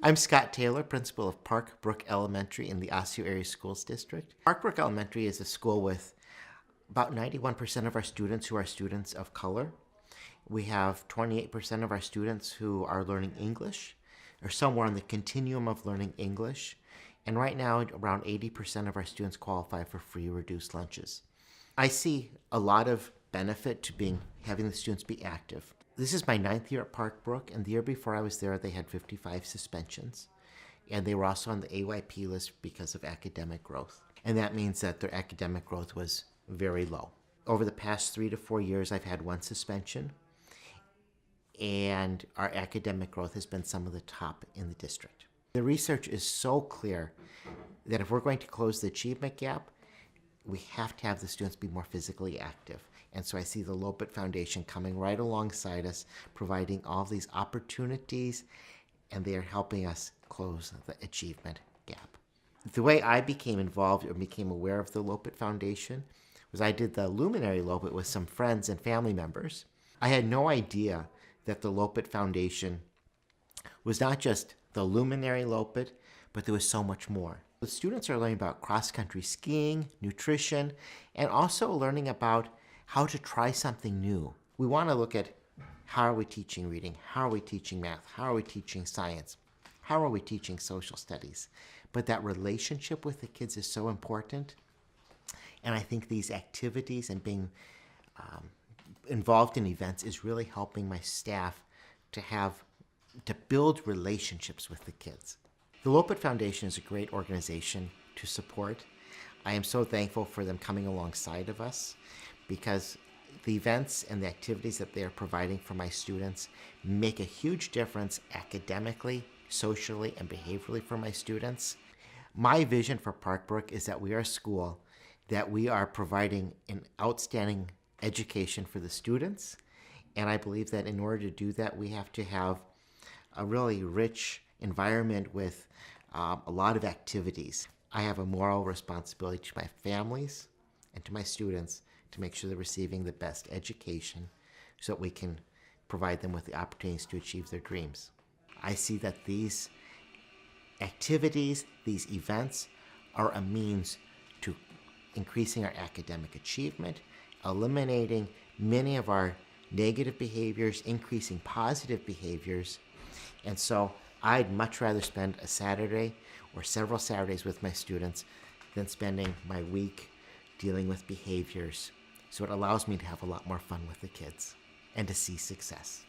I'm Scott Taylor, principal of Park Brook Elementary in the Osseo Area Schools District. Park Brook Elementary is a school with about 91% of our students who are students of color. We have 28% of our students who are learning English, or somewhere on the continuum of learning English. And right now, around 80% of our students qualify for free or reduced lunches. I see a lot of benefit to having the students be active. This is my 9th year at Park Brook, and the year before I was there, they had 55 suspensions. And they were also on the AYP list because of academic growth. And that means that their academic growth was very low. Over the past 3 to 4 years, I've had 1 suspension, and our academic growth has been some of the top in the district. The research is so clear that if we're going to close the achievement gap, we have to have the students be more physically active. And so I see the Loppet Foundation coming right alongside us, providing all these opportunities, and they are helping us close the achievement gap. The way I became involved or became aware of the Loppet Foundation was I did the Luminary Loppet with some friends and family members. I had no idea that the Loppet Foundation was not just the Luminary Loppet, but there was so much more. The students are learning about cross-country skiing, nutrition, and also learning about how to try something new. We want to look at how are we teaching reading, how are we teaching math, how are we teaching science, how are we teaching social studies. But that relationship with the kids is so important. And I think these activities and being involved in events is really helping my staff to build relationships with the kids. The Loppet Foundation is a great organization to support. I am so thankful for them coming alongside of us because the events and the activities that they are providing for my students make a huge difference academically, socially, and behaviorally for my students. My vision for Park Brook is that we are a school that we are providing an outstanding education for the students. And I believe that in order to do that, we have to have a really rich environment with a lot of activities. I have a moral responsibility to my families and to my students to make sure they're receiving the best education so that we can provide them with the opportunities to achieve their dreams. I see that these activities, these events, are a means to increasing our academic achievement, eliminating many of our negative behaviors, increasing positive behaviors. And so I'd much rather spend a Saturday or several Saturdays with my students than spending my week dealing with behaviors. So it allows me to have a lot more fun with the kids and to see success.